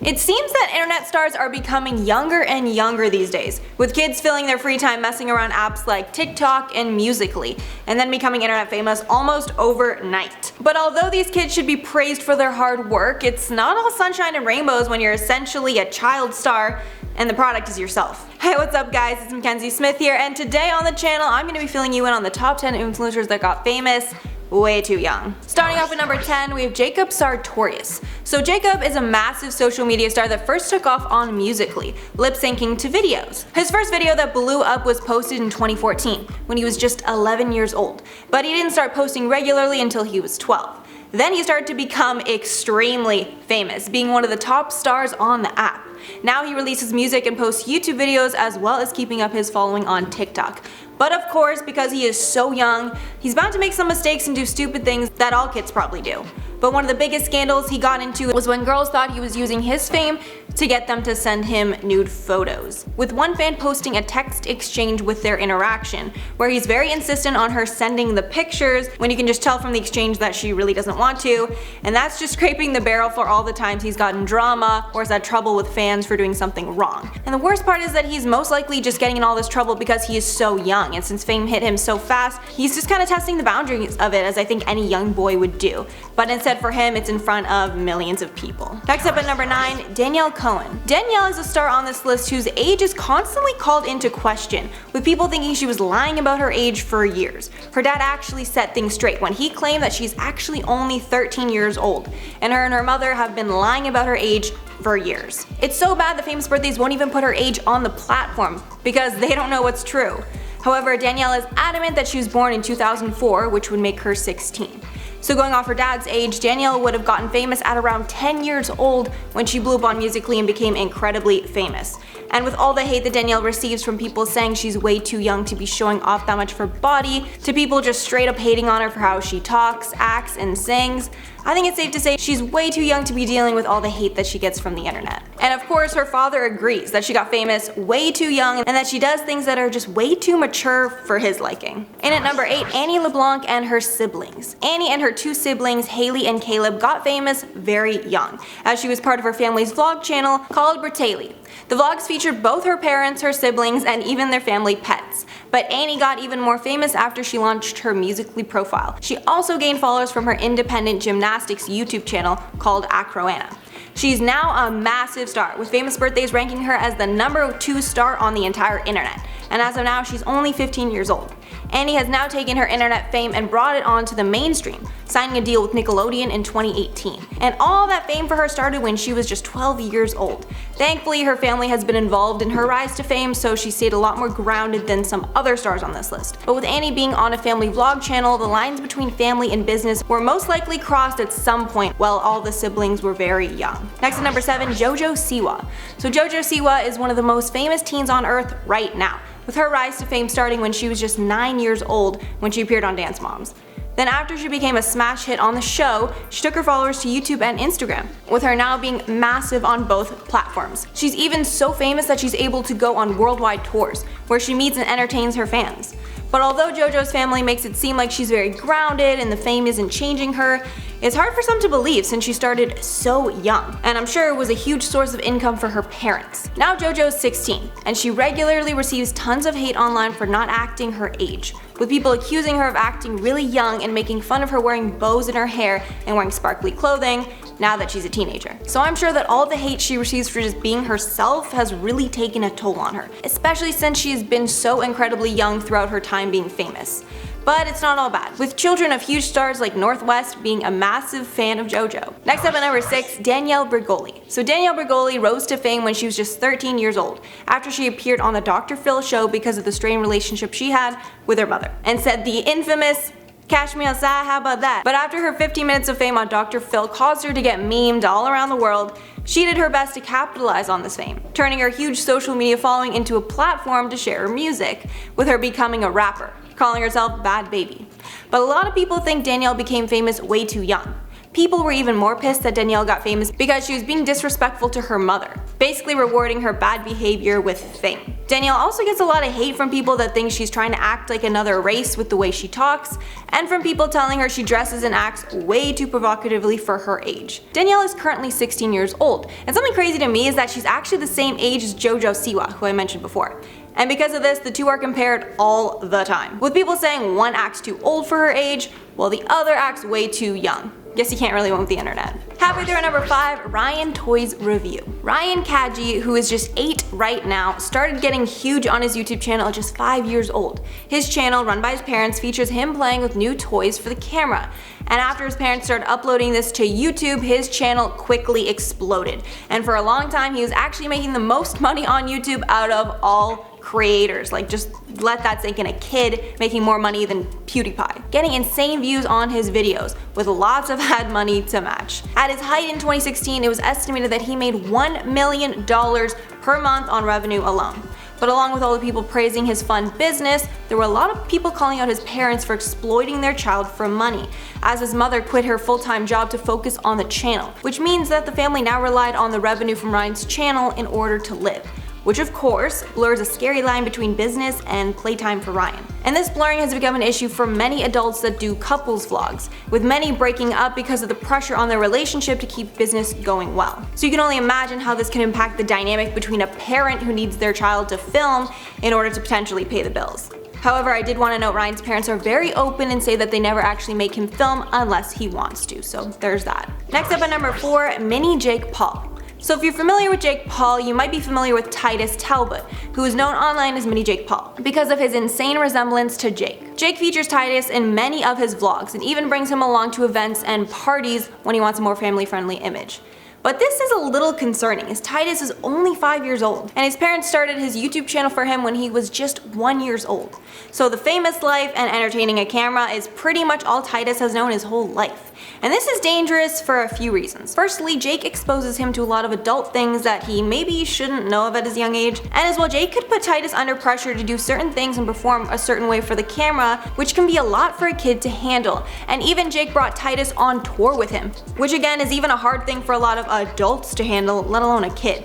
It seems that internet stars are becoming younger and younger these days, with kids filling their free time messing around apps like Tik Tok and Musically, and then becoming internet famous almost overnight. But although these kids should be praised for their hard work, it's not all sunshine and rainbows when you're essentially a child star and the product is yourself. Hey, what's up guys, it's Mackenzie Smith here, and today on the channel I'm going to be filling you in on the top 10 influencers that got famous way too young. Starting off at number 10, we have Jacob Sartorius. So Jacob is a massive social media star that first took off on Musically, lip syncing to videos. His first video that blew up was posted in 2014, when he was just 11 years old, but he didn't start posting regularly until he was 12. Then he started to become extremely famous, being one of the top stars on the app. Now he releases music and posts YouTube videos as well as keeping up his following on TikTok. But of course, because he is so young, he's bound to make some mistakes and do stupid things that all kids probably do. But one of the biggest scandals he got into was when girls thought he was using his fame to get them to send him nude photos, with one fan posting a text exchange with their interaction, where he's very insistent on her sending the pictures when you can just tell from the exchange that she really doesn't want to, and that's just scraping the barrel for all the times he's gotten drama or has had trouble with fans for doing something wrong. And the worst part is that he's most likely just getting in all this trouble because he is so young, and since fame hit him so fast, he's just kind of testing the boundaries of it, as I think any young boy would do. But instead for him, it's in front of millions of people. Next up at number 9, Danielle Cohn. Danielle is a star on this list whose age is constantly called into question, with people thinking she was lying about her age for years. Her dad actually set things straight when he claimed that she's actually only 13 years old, and her mother have been lying about her age for years. It's so bad the famous birthdays won't even put her age on the platform because they don't know what's true. However, Danielle is adamant that she was born in 2004, which would make her 16. So going off her dad's age, Danielle would have gotten famous at around 10 years old when she blew up on Musically and became incredibly famous. And with all the hate that Danielle receives from people saying she's way too young to be showing off that much of her body, to people just straight up hating on her for how she talks, acts, and sings, I think it's safe to say she's way too young to be dealing with all the hate that she gets from the internet. And of course, her father agrees that she got famous way too young and that she does things that are just way too mature for his liking. And at number 8, Annie LeBlanc and her siblings. Annie and her two siblings, Haley and Caleb, got famous very young, as she was part of her family's vlog channel called Rockelle. The vlogs featured both her parents, her siblings, and even their family pets. But Annie got even more famous after she launched her Musically profile. She also gained followers from her independent gymnastics YouTube channel called Acroana. She's now a massive star, with famous birthdays ranking her as the number 2 star on the entire internet. And as of now, she's only 15 years old. Annie has now taken her internet fame and brought it onto the mainstream, signing a deal with Nickelodeon in 2018. And all that fame for her started when she was just 12 years old. Thankfully, her family has been involved in her rise to fame, so she stayed a lot more grounded than some other stars on this list. But with Annie being on a family vlog channel, the lines between family and business were most likely crossed at some point while all the siblings were very young. Next at number 7, Jojo Siwa. So Jojo Siwa is one of the most famous teens on earth right now, with her rise to fame starting when she was just 9 years old when she appeared on Dance Moms. Then after she became a smash hit on the show, she took her followers to YouTube and Instagram, with her now being massive on both platforms. She's even so famous that she's able to go on worldwide tours, where she meets and entertains her fans. But although JoJo's family makes it seem like she's very grounded and the fame isn't changing her, it's hard for some to believe since she started so young, and I'm sure it was a huge source of income for her parents. Now JoJo's 16, and she regularly receives tons of hate online for not acting her age, with people accusing her of acting really young and making fun of her wearing bows in her hair and wearing sparkly clothing now that she's a teenager. So I'm sure that all the hate she receives for just being herself has really taken a toll on her, especially since she has been so incredibly young throughout her time being famous. But it's not all bad, with children of huge stars like Northwest being a massive fan of JoJo. Next up at number 6, Danielle Bregoli. So Danielle Bregoli rose to fame when she was just 13 years old, after she appeared on the Dr. Phil show because of the strained relationship she had with her mother, and said the infamous, "Cash me outside, how about that?" But after her 15 minutes of fame on Dr. Phil caused her to get memed all around the world, she did her best to capitalize on this fame, turning her huge social media following into a platform to share her music, with her becoming a rapper, calling herself Bad Baby. But a lot of people think Danielle became famous way too young. People were even more pissed that Danielle got famous because she was being disrespectful to her mother, basically rewarding her bad behavior with fame. Danielle also gets a lot of hate from people that think she's trying to act like another race with the way she talks, and from people telling her she dresses and acts way too provocatively for her age. Danielle is currently 16 years old, and something crazy to me is that she's actually the same age as Jojo Siwa, who I mentioned before. And because of this, the two are compared all the time, with people saying one acts too old for her age, while the other acts way too young. Guess you can't really win with the internet. Halfway through at number 5, Ryan Toys Review. Ryan Kaji, who is just 8 right now, started getting huge on his YouTube channel at just 5 years old. His channel, run by his parents, features him playing with new toys for the camera. And after his parents started uploading this to YouTube, his channel quickly exploded. And for a long time, he was actually making the most money on YouTube out of all creators. Like, just let that sink in. A kid making more money than PewDiePie, getting insane views on his videos with lots of ad money to match. At his height in 2016, it was estimated that he made $1 million per month on revenue alone. But along with all the people praising his fun business, there were a lot of people calling out his parents for exploiting their child for money, as his mother quit her full-time job to focus on the channel, which means that the family now relied on the revenue from Ryan's channel in order to live, which of course blurs a scary line between business and playtime for Ryan. And this blurring has become an issue for many adults that do couples vlogs, with many breaking up because of the pressure on their relationship to keep business going well. So you can only imagine how this can impact the dynamic between a parent who needs their child to film in order to potentially pay the bills. However, I did want to note Ryan's parents are very open and say that they never actually make him film unless he wants to, so there's that. Next up at number 4, Mini Jake Paul. So if you're familiar with Jake Paul, you might be familiar with Titus Talbot, who is known online as Mini Jake Paul, because of his insane resemblance to Jake. Jake features Titus in many of his vlogs and even brings him along to events and parties when he wants a more family-friendly image. But this is a little concerning, as Titus is only 5 years old, and his parents started his YouTube channel for him when he was just 1 year old. So the famous life and entertaining a camera is pretty much all Titus has known his whole life. And this is dangerous for a few reasons. Firstly, Jake exposes him to a lot of adult things that he maybe shouldn't know of at his young age. And as well, Jake could put Titus under pressure to do certain things and perform a certain way for the camera, which can be a lot for a kid to handle. And even Jake brought Titus on tour with him, which again is even a hard thing for a lot of adults to handle, let alone a kid.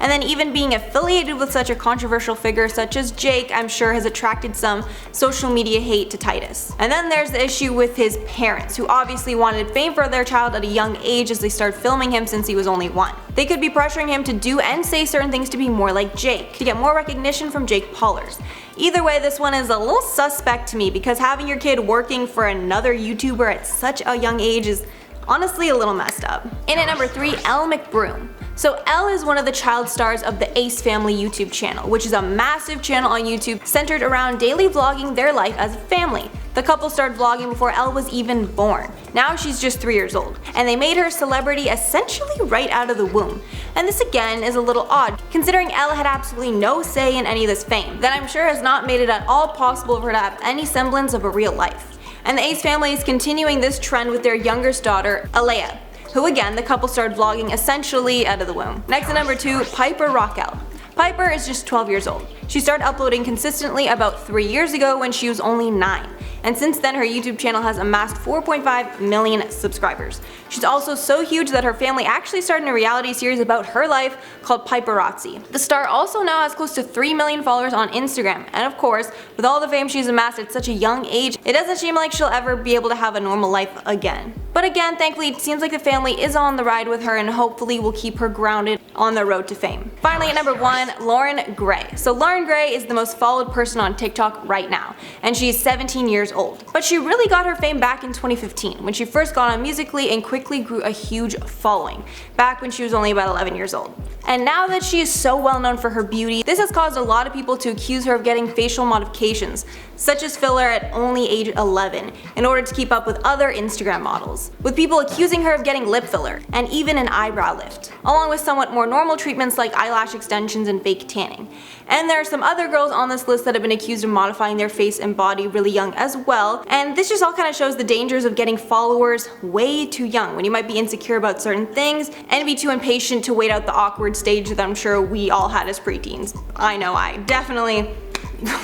And then even being affiliated with such a controversial figure such as Jake, I'm sure has attracted some social media hate to Titus. And then there's the issue with his parents, who obviously wanted fame for their child at a young age as they started filming him since he was only 1. They could be pressuring him to do and say certain things to be more like Jake, to get more recognition from Jake Paulers. Either way, this one is a little suspect to me, because having your kid working for another YouTuber at such a young age is honestly a little messed up. In at number 3, Elle McBroom. So Elle is one of the child stars of the Ace Family YouTube channel, which is a massive channel on YouTube centered around daily vlogging their life as a family. The couple started vlogging before Elle was even born. Now she's just 3 years old, and they made her a celebrity essentially right out of the womb. And this again is a little odd, considering Elle had absolutely no say in any of this fame, that I'm sure has not made it at all possible for her to have any semblance of a real life. And the Ace family is continuing this trend with their youngest daughter, Alea, who again, the couple started vlogging essentially out of the womb. Next at number 2, Piper Rockelle. Piper is just 12 years old. She started uploading consistently about 3 years ago when she was only 9. And since then her YouTube channel has amassed 4.5 million subscribers. She's also so huge that her family actually started a reality series about her life called Piperazzi. The star also now has close to 3 million followers on Instagram, and of course, with all the fame she's amassed at such a young age, it doesn't seem like she'll ever be able to have a normal life again. But again, thankfully it seems like the family is on the ride with her and hopefully will keep her grounded on the road to fame. Finally at number 1, Loren Gray. So Loren Gray is the most followed person on TikTok right now, and she's 17 years old. But she really got her fame back in 2015 when she first got on Musically and quickly grew a huge following, back when she was only about 11 years old. And now that she is so well known for her beauty, this has caused a lot of people to accuse her of getting facial modifications, such as filler at only age 11, in order to keep up with other Instagram models, with people accusing her of getting lip filler, and even an eyebrow lift, along with somewhat more normal treatments like eyelash extensions and fake tanning. And there are some other girls on this list that have been accused of modifying their face and body really young as well, and this just all kind of shows the dangers of getting followers way too young, when you might be insecure about certain things and be too impatient to wait out the awkward stage that I'm sure we all had as preteens. I know I definitely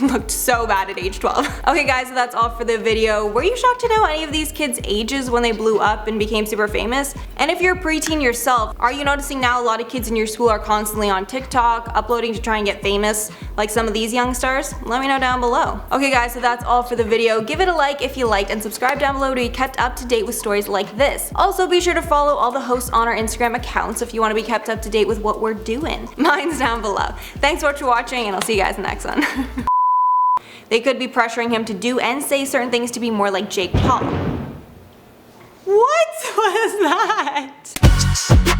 looked so bad at age 12. Okay guys, so that's all for the video. Were you shocked to know any of these kids' ages when they blew up and became super famous? And if you're a preteen yourself, are you noticing now a lot of kids in your school are constantly on TikTok, uploading to try and get famous, like some of these young stars? Let me know down below. Okay guys, so that's all for the video. Give it a like if you liked and subscribe down below to be kept up to date with stories like this. Also be sure to follow all the hosts on our Instagram accounts if you want to be kept up to date with what we're doing. Mine's down below. Thanks so much for watching, and I'll see you guys in the next one. They could be pressuring him to do and say certain things to be more like Jake Paul. What was that?